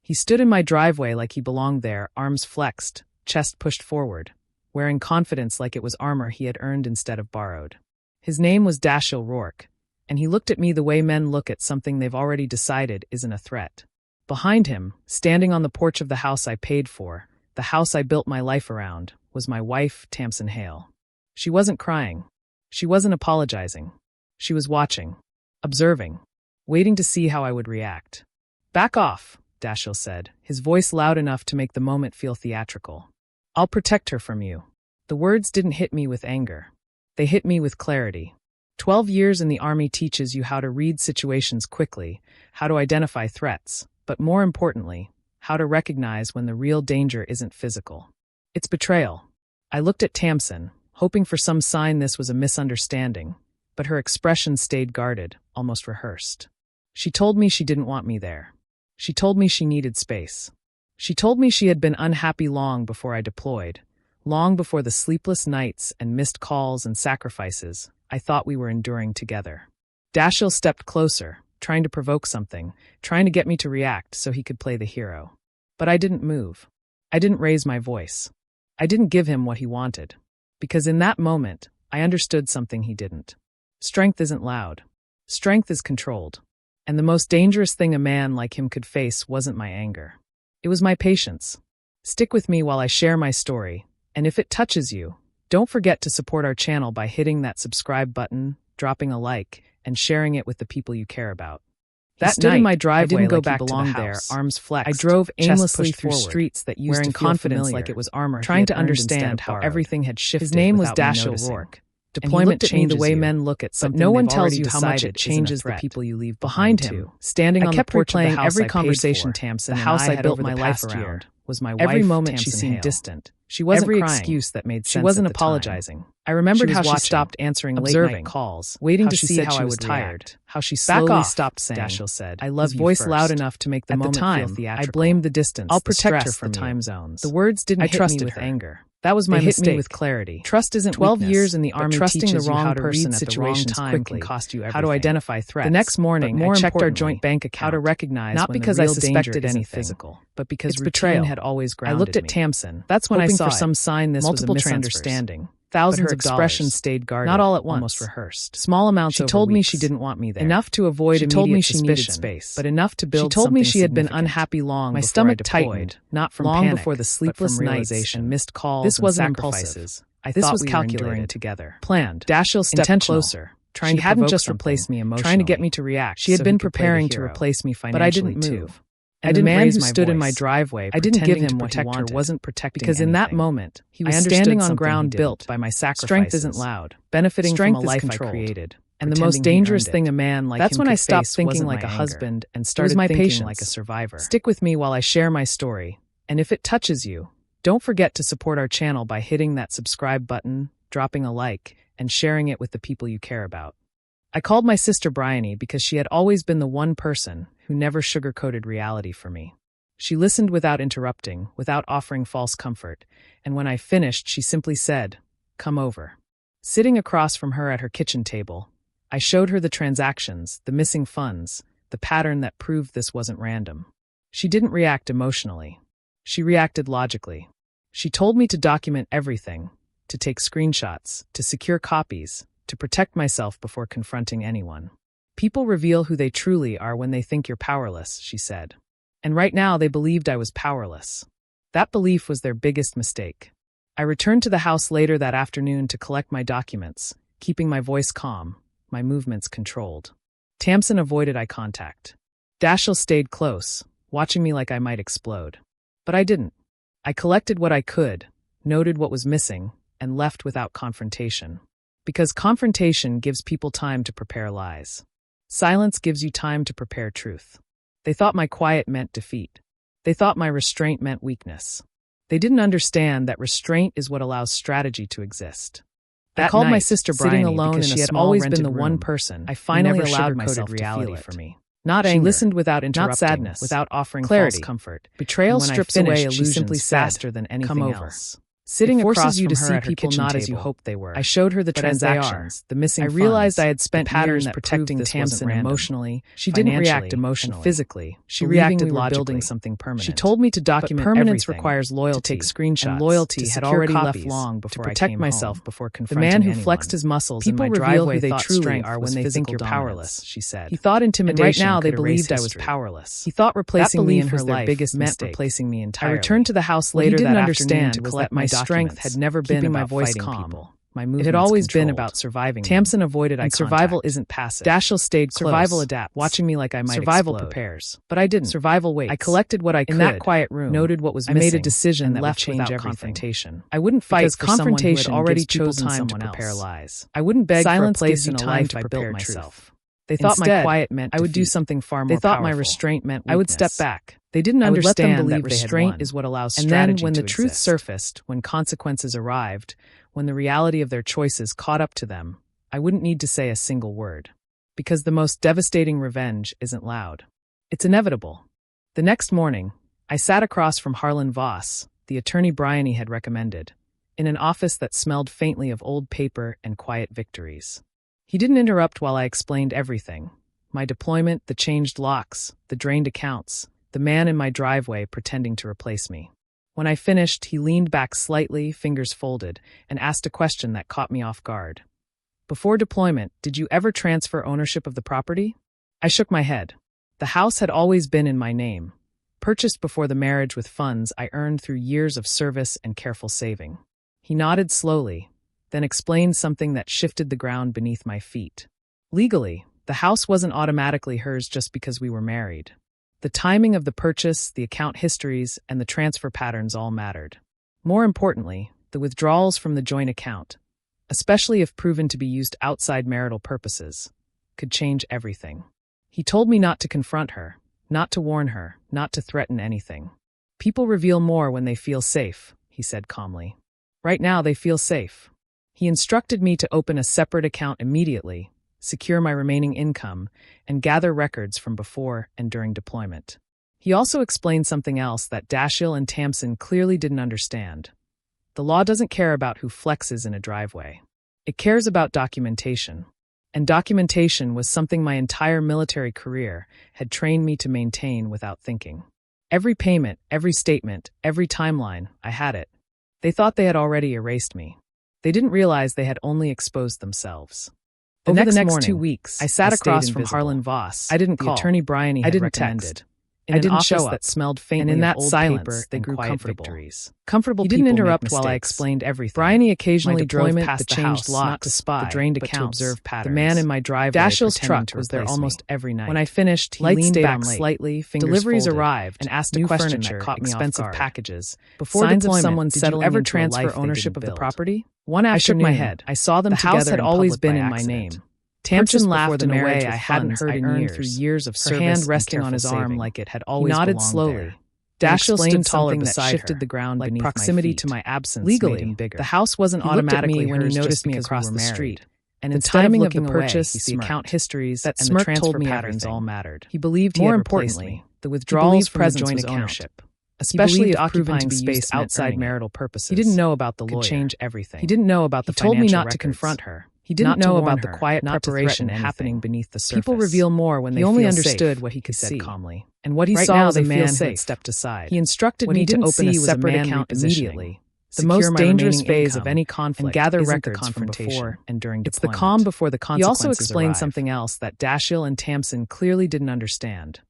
He stood in my driveway like he belonged there, arms flexed, chest pushed forward, wearing confidence like it was armor he had earned instead of borrowed. His name was Dashiell Rourke, and he looked at me the way men look at something they've already decided isn't a threat. Behind him, standing on the porch of the house I paid for, the house I built my life around, was my wife, Tamsin Hale. She wasn't crying. She wasn't apologizing. She was watching, observing, waiting to see how I would react. "Back off," Dashiell said, his voice loud enough to make the moment feel theatrical. "I'll protect her from you." The words didn't hit me with anger. They hit me with clarity. 12 years in the Army teaches you how to read situations quickly, how to identify threats, but more importantly, how to recognize when the real danger isn't physical. It's betrayal. I looked at Tamsin, hoping for some sign this was a misunderstanding, but her expression stayed guarded, almost rehearsed. She told me she didn't want me there. She told me she needed space. She told me she had been unhappy long before I deployed, long before the sleepless nights and missed calls and sacrifices I thought we were enduring together. Dashiell stepped closer, trying to provoke something, trying to get me to react so he could play the hero. But I didn't move. I didn't raise my voice. I didn't give him what he wanted. Because in that moment, I understood something he didn't. Strength isn't loud. Strength is controlled. And the most dangerous thing a man like him could face wasn't my anger. It was my patience. Stick with me while I share my story, and if it touches you, don't forget to support our channel by hitting that subscribe button, dropping a like, and sharing it with the people you care about. That stood night, in my driveway, I didn't go like back he to the belonged house. there, arms flexed. I drove aimlessly through forward, streets that used wearing to feel confidence familiar, like it was armor, trying to understand understand how borrowed. everything had shifted. His name was without me Dashiell noticing. Rourke. Deployment looked at me the changes way you, men look at but something no one they've tells already you how much decided it changes isn't a the threat. people you leave Behind behind him, too. standing on the porch of the house every I paid conversation for, Tamsin the and house I I had built over my the life past year around, was my every wife, moment she Tamsin seemed Hale. distant. She wasn't Every crying. excuse that made She sense wasn't at the time. apologizing. I remembered She was how she watching, stopped answering observing, late-night calls, waiting how to she see said how she I was would tired, react. how she "Back slowly off," stopped saying, Dashiell said, "I his love you voice first." loud enough to make the At the moment time, feel theatrical. I blamed the distance, "I'll the protect her stress, from the you." time zones. The words didn't I hit me trusted with her. anger. That was my They hit mistake. me with clarity. Trust isn't 12 weakness, years in the but Army trusting the teaches you wrong how to read person at the wrong situations time quickly, can cost you everything. how to identify threats. The next morning, But more I checked our importantly, joint bank account, how to recognize not when the because I real danger suspected isn't anything, physical, but because it's routine betrayal. had always grounded I looked at me. Tamsin. That's when I hoping saw for some sign this multiple was a transfers. misunderstanding. Thousands But her of expression dollars. stayed guarded, Not all at once. almost rehearsed. Small amounts She over told me weeks. she didn't want me there. Enough to avoid She told me immediate she needed suspicion, space, but enough to build She told me something she had been significant. unhappy long My before stomach I deployed, tightened, not from long panic, before the but sleepless from nights realization. and missed calls This and wasn't sacrifices. impulsive. I This thought was we were calculated, enduring together. planned. Dashiell stepped intentional, closer, trying She to hadn't provoke just something, replaced me emotionally, trying to get me to react. She had so been he could play the preparing to hero. replace me But I financially didn't too. move. And I the didn't man raise who my stood in my voice. driveway, I didn't give him to what he protect her, wanted, wasn't protecting because in that anything. moment, He I was understood standing on something ground he built didn't. by my sacrifices. Strength isn't loud, benefiting Strength from a is life controlled, I created. and the pretending most he dangerous earned it. thing a man like That's him when could I stopped face thinking wasn't like my a anger. husband and It was started my thinking patience. like a survivor. Stick with me while I share my story, and if it touches you, don't forget to support our channel by hitting that subscribe button, dropping a like, and sharing it with the people you care about. I called my sister Bryony because she had always been the one person who never sugarcoated reality for me. She listened without interrupting, without offering false comfort, and when I finished, she simply said, "Come over." Sitting across from her at her kitchen table, I showed her the transactions, the missing funds, the pattern that proved this wasn't random. She didn't react emotionally. She reacted logically. She told me to document everything, to take screenshots, to secure copies, to protect myself before confronting anyone. People reveal who they truly are when they think you're powerless, she said. And right now they believed I was powerless. That belief was their biggest mistake. I returned to the house later that afternoon to collect my documents, keeping my voice calm, my movements controlled. Tamsin avoided eye contact. Dashiell stayed close, watching me like I might explode. But I didn't. I collected what I could, noted what was missing, and left without confrontation. Because confrontation gives people time to prepare lies. Silence gives you time to prepare truth. They thought my quiet meant defeat. They thought my restraint meant weakness. They didn't understand that restraint is what allows strategy to exist. I called my sister Bryony alone because and she had small always rented been the one room. person I finally who never allowed sugarcoated myself reality to feel it. for me. Not She anger, listened without interrupting, not sadness, without offering clarity. false comfort. Betrayal And when I strips finished, away she illusions simply said, faster than anything "Come over." else. Sitting across you from to her see at her people kitchen not as you table. hoped they were. I showed her the But as they transactions, the missing I funds, realized I had spent the pattern years that protecting proved this wasn't Tamsin random. emotionally. She didn't react financially, emotionally and physically. She believing reacted we were logically. building something permanent. She told me to document But permanence everything, requires loyalty, to take screenshots, and loyalty to had secure already copies, left long before to I protect came myself home. before The confronting man who anyone. flexed his muscles People in my reveal driveway who they thought truly strength are was when they think physical you're dominance, powerless, she said. He thought And intimidation right now they could erase believed I was history. powerless. He thought replacing me in belief her was their life biggest meant mistake. replacing me I entirely. returned to the house What he later didn't that understand afternoon was to that collect my strength documents, had never been keeping my about voice fighting calm. people. My It movements had always been controlled. about surviving. Tamsin avoided eye and survival contact. isn't passive. Dashiell stayed close, Survival adapts, watching me like I might Survival explode. prepares. But I didn't. Survival waits. I collected what I could In that quiet room, noted what was I missing, made a decision and that left would change without everything. confrontation. I wouldn't fight Because for someone who had confrontation already gives people chosen time someone to prepare else. lies. I wouldn't beg Silence for a place gives you in a time life to I prepare built myself. myself. They thought my Instead, quiet meant I would do defeat. something far more They thought powerful. my restraint meant weakness. I would step back. They didn't I would let them understand believe that they had restraint won. is what allows And strategy then, when to the truth exist. surfaced, when consequences arrived, when the reality of their choices caught up to them, I wouldn't need to say a single word. Because the most devastating revenge isn't loud. It's inevitable. The next morning, I sat across from Harlan Voss, the attorney Bryony had recommended, in an office that smelled faintly of old paper and quiet victories. He didn't interrupt while I explained everything. My deployment, the changed locks, the drained accounts, the man in my driveway pretending to replace me. When I finished, he leaned back slightly, fingers folded, and asked a question that caught me off guard. Before deployment, did you ever transfer ownership of the property? I shook my head. The house had always been in my name, purchased before the marriage with funds I earned through years of service and careful saving. He nodded slowly, then explained something that shifted the ground beneath my feet. Legally, the house wasn't automatically hers just because we were married. The timing of the purchase, the account histories, and the transfer patterns all mattered. More importantly, the withdrawals from the joint account, especially if proven to be used outside marital purposes, could change everything. He told me not to confront her, not to warn her, not to threaten anything. People reveal more when they feel safe, he said calmly. Right now they feel safe. He instructed me to open a separate account immediately, secure my remaining income, and gather records from before and during deployment. He also explained something else that Dashiell and Tamsin clearly didn't understand. The law doesn't care about who flexes in a driveway. It cares about documentation. And documentation was something my entire military career had trained me to maintain without thinking. Every payment, every statement, every timeline, I had it. They thought they had already erased me. They didn't realize they had only exposed themselves. Over the next 2 weeks, I sat across from Harlan Voss. I didn't call. The attorney Bryony had recommended. In an office that smelled faintly and in that of old silence, paper they and grew quiet comfortable. victories. Comfortable He didn't people make interrupt while I mistakes. explained everything. Bryony occasionally My drove deployment, past the the changed house, locks, not to spy, the drained but accounts, to observe patterns. the man in my driveway Dashiell's pretending truck to was there replace almost me. every night. When I finished, he Lights leaned stayed back on late. slightly, fingers Deliveries folded, arrived, and asked new a question furniture, that caught me off expensive guard. packages. Before Signs deployment, of someone did you settling ever into a transfer life they ownership didn't of the build. property? One I shook afternoon, my head. I saw them The together house had in always public been by in my accident. name. Tamsin Purchased laughed before in the a way marriage I with hadn't funds heard I in earned years. through years of Her service hand and resting on his careful arm saving. like it had He always nodded belonged slowly. there. Dashiell Explained stood taller something that beside shifted her, the ground like beneath proximity my feet. to my absence Legally, made him bigger. the house wasn't He looked at automatically me when he hers noticed just me because across we were the married. street. And The instead of timing of looking the away, purchase, he the smirked. account histories, That and smirk the transfer told me patterns everything. all mattered. He believed he More had replaced importantly, me. the He withdrawals believed from the presence joint was account, ownership, especially especially if if proven proven to be space used meant outside earning it. marital purposes. He didn't know about the could lawyer. change everything. He didn't know about the He told me financial not to records. confront her. He didn't not to know warn about the her, quiet not to preparation threaten happening anything. beneath the surface. People reveal more when He they only feel understood safe, what he could said see. calmly. And what he Right saw now was a they feel man who safe. had stepped aside. He instructed What me he to didn't open see a was a separate man account repositioning. immediately. The Secure most my dangerous remaining phase of income, any conflict and gather isn't the records from confrontation, before and during it's the deployment. calm before the He consequences also explained arrive. something else that Dashiell and Tamsin clearly didn't understand.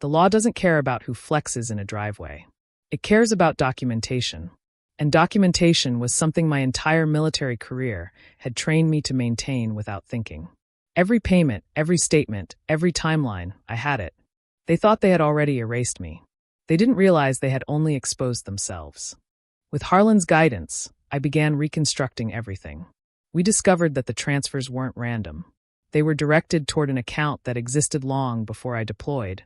The law doesn't care about who flexes in a driveway. It cares about documentation. And documentation was something my entire military career had trained me to maintain without thinking. Every payment, every statement, every timeline, I had it. They thought they had already erased me. They didn't realize they had only exposed themselves. With Harlan's guidance, I began reconstructing everything. We discovered that the transfers weren't random. They were directed toward an account that existed long before I deployed,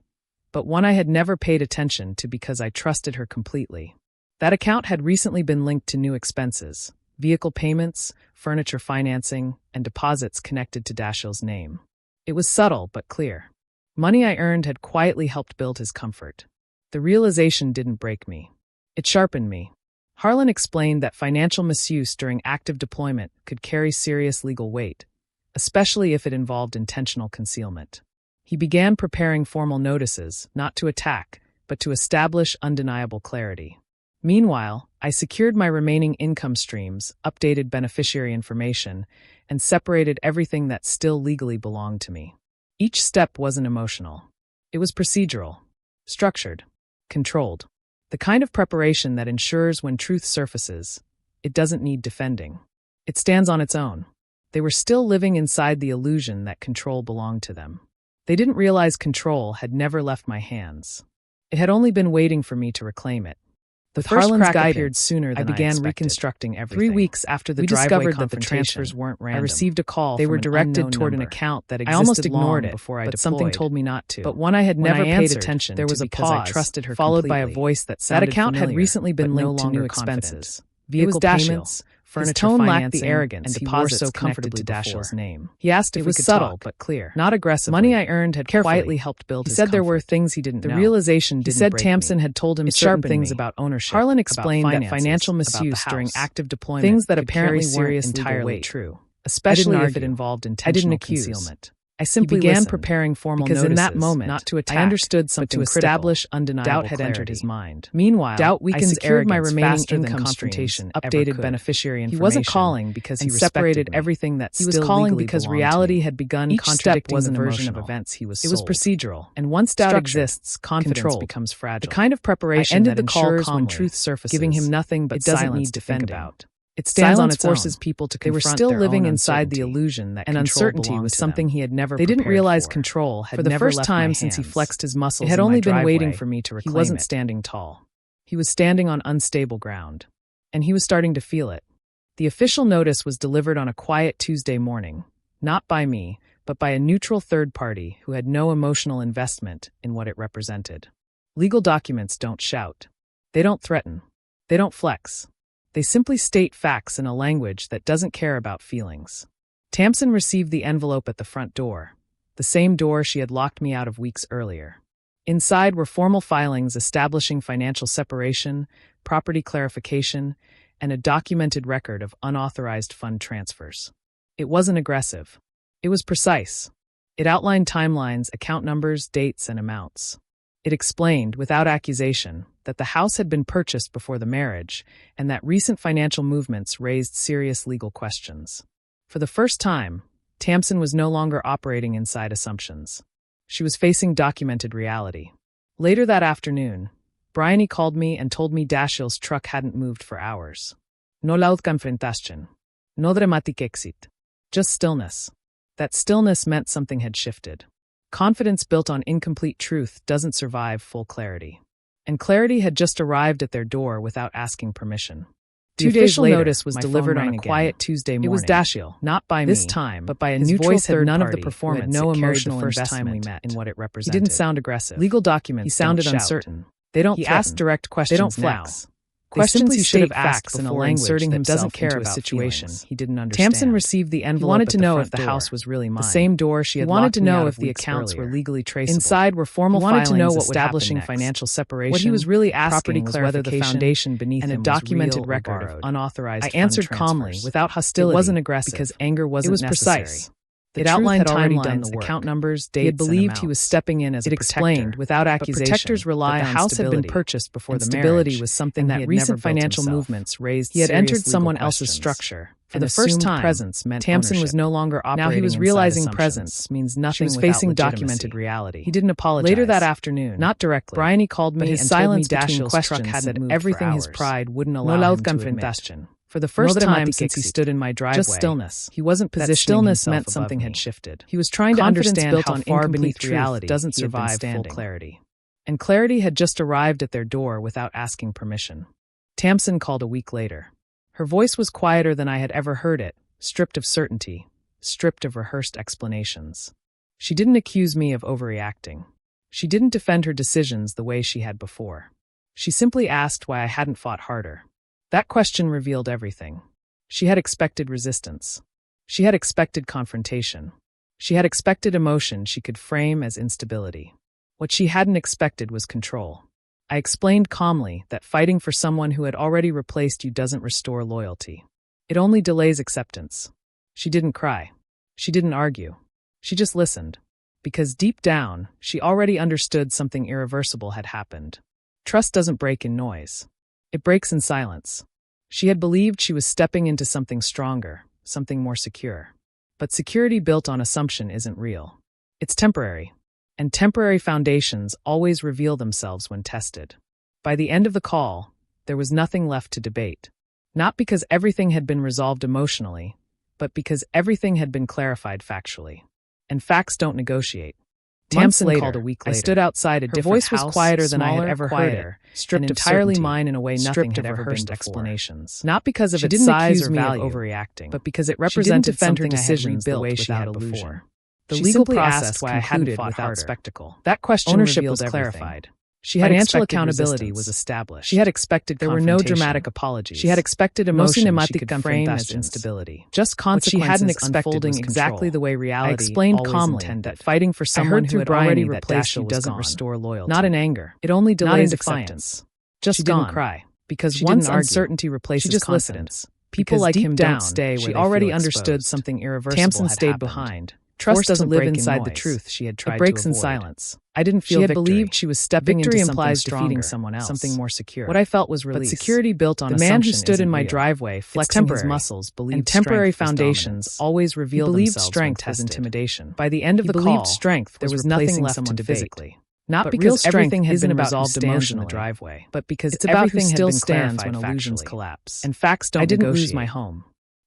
but one I had never paid attention to because I trusted her completely. That account had recently been linked to new expenses, vehicle payments, furniture financing, and deposits connected to Dashiell's name. It was subtle but clear. Money I earned had quietly helped build his comfort. The realization didn't break me. It sharpened me. Harlan explained that financial misuse during active deployment could carry serious legal weight, especially if it involved intentional concealment. He began preparing formal notices, not to attack, but to establish undeniable clarity. Meanwhile, I secured my remaining income streams, updated beneficiary information, and separated everything that still legally belonged to me. Each step wasn't emotional. It was procedural, structured, controlled. The kind of preparation that ensures when truth surfaces, it doesn't need defending. It stands on its own. They were still living inside the illusion that control belonged to them. They didn't realize control had never left my hands. It had only been waiting for me to reclaim it. The first crack appeared sooner than I began reconstructing everything. 3 weeks after the driveway confrontation, that the transfers weren't random. I received a call. They were directed toward an account that existed. I almost ignored it before I deployed, but something told me not to. But one I had never paid attention. There was a pause, I trusted her followed completely. By a voice that sounded familiar. That account had recently been linked to new expenses, vehicle payments, furniture. His tone lacked the arrogance and deposits so comfortably to Dashiell's name. He asked if we could subtle talk, but clear, not aggressive. Money I earned had quietly helped build. He said there were things he didn't know. The realization didn't break me. He said Tamsin had told him certain things about ownership. Harlan explained that financial misuse during active deployment, things that apparently weren't entirely true, especially if it involved intentional concealment. I simply began preparing formal notices, in that moment, not to attack, I understood something but to establish undeniable doubt had entered his mind. Meanwhile, doubt weakens arrogance my remaining income confrontation, updated beneficiary information. He wasn't calling because he separated everything that he was calling because reality had begun contradicting the version of events he was sold. It was procedural, and once doubt exists, confidence becomes fragile. The kind of preparation that ensures when truth surfaces, giving him nothing but silence to think about. It stands on its forces people to confront. They were still living inside the illusion that uncertainty was something he had never. They didn't realize control had never left my hands. For the first time since he flexed his muscles, it had only been waiting for me to reclaim it. He wasn't standing tall. He was standing on unstable ground, and he was starting to feel it. The official notice was delivered on a quiet Tuesday morning, not by me, but by a neutral third party who had no emotional investment in what it represented. Legal documents don't shout. They don't threaten. They don't flex. They simply state facts in a language that doesn't care about feelings. Tamsin received the envelope at the front door, the same door she had locked me out of weeks earlier. Inside were formal filings establishing financial separation, property clarification, and a documented record of unauthorized fund transfers. It wasn't aggressive. It was precise. It outlined timelines, account numbers, dates, and amounts. It explained, without accusation, that the house had been purchased before the marriage and that recent financial movements raised serious legal questions. For the first time, Tamsin was no longer operating inside assumptions. She was facing documented reality. Later that afternoon, Bryony called me and told me Dashiell's truck hadn't moved for hours. No laud confrontación. No dramatic exit. Just stillness. That stillness meant something had shifted. Confidence built on incomplete truth doesn't survive full clarity. And clarity had just arrived at their door without asking permission. 2 days later, notice was delivered on a quiet Tuesday morning. It was Dashiell, not by me this time, but by a neutral third party. None of the performance no emotional the first time we met in what it represented. He didn't sound aggressive. Legal documents. He sounded uncertain. They don't. He asked direct questions. They don't flex. Questions he should have asked in a language that doesn't care about situation he didn't understand. Tamsin received the envelope. He wanted to know if the house was really mine. The same door she had wanted to know if the accounts were legally traceable. Inside were formal filings establishing financial separation. What he was really asking was whether the foundation beneath him was real or borrowed. And a documented record of unauthorized I answered calmly, without hostility. It wasn't aggressive because anger wasn't necessary. It was precise. It outlined timelines, account numbers, dates, he had believed he was stepping in as a protector. It explained, without accusation, but protectors rely on the house had been purchased before the marriage, was something that recent financial movements raised. He had entered someone else's structure. For the first time, presence meant Tamsin was no longer operating. Now he was realizing presence means nothing. She was facing documented reality. He didn't apologize. Later that afternoon, not directly, Bryony called me and silence between questions said everything his pride wouldn't allow him to admit. For the first time since he stood in my driveway, just stillness. He wasn't positioning himself. Stillness meant something had shifted. He was trying to understand how far beneath reality doesn't survive full clarity. And clarity had just arrived at their door without asking permission. Tamsin called a week later. Her voice was quieter than I had ever heard it, stripped of certainty, stripped of rehearsed explanations. She didn't accuse me of overreacting. She didn't defend her decisions the way she had before. She simply asked why I hadn't fought harder. That question revealed everything. She had expected resistance. She had expected confrontation. She had expected emotion she could frame as instability. What she hadn't expected was control. I explained calmly that fighting for someone who had already replaced you doesn't restore loyalty. It only delays acceptance. She didn't cry. She didn't argue. She just listened. Because deep down, she already understood something irreversible had happened. Trust doesn't break in noise. It breaks in silence. She had believed she was stepping into something stronger, something more secure. But security built on assumption isn't real. It's temporary. And temporary foundations always reveal themselves when tested. By the end of the call, there was nothing left to debate. Not because everything had been resolved emotionally, but because everything had been clarified factually. And facts don't negotiate. Tamsin called a week later. I stood outside a different house. Her voice was quieter than I had ever heard her, stripped entirely mine in a way nothing had ever been explanations. Not because of its size or value, overreacting, but because it represented something decisions the way she had before. The legal process why I hadn't fought without spectacle. That question ownership was clarified. She had financial accountability was established. She had expected there were no dramatic apologies. She had expected emotion she could frame as instability. Just consequences she hadn't expected unfolding exactly the way reality. I explained calmly that fighting for someone who had already replaced you doesn't restore loyalty. Not in anger. It only delays acceptance. Just gone. She didn't cry because once uncertainty replaces confidence, people like him don't stay where she already understood something irreversible. Tamsin stayed behind. Trust doesn't live inside the truth she had tried to avoid. It breaks in silence. I didn't feel victory. She had believed she was stepping into something implies defeating someone else, something more secure. What I felt was release. But security built on the man who stood in my driveway, flexing his muscles, believed and temporary foundations always reveal themselves strength as intimidation. By the end of the call, strength there was nothing left to physically. Not because everything had been resolved emotionally, the driveway, but because it's everything still stands when illusions collapse. And facts don't negotiate. I didn't lose my home.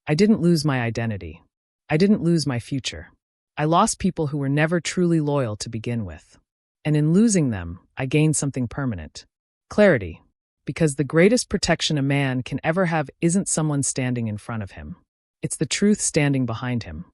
I didn't lose my identity. I didn't lose my future. I lost people who were never truly loyal to begin with. And in losing them, I gained something permanent. Clarity. Because the greatest protection a man can ever have isn't someone standing in front of him. It's the truth standing behind him.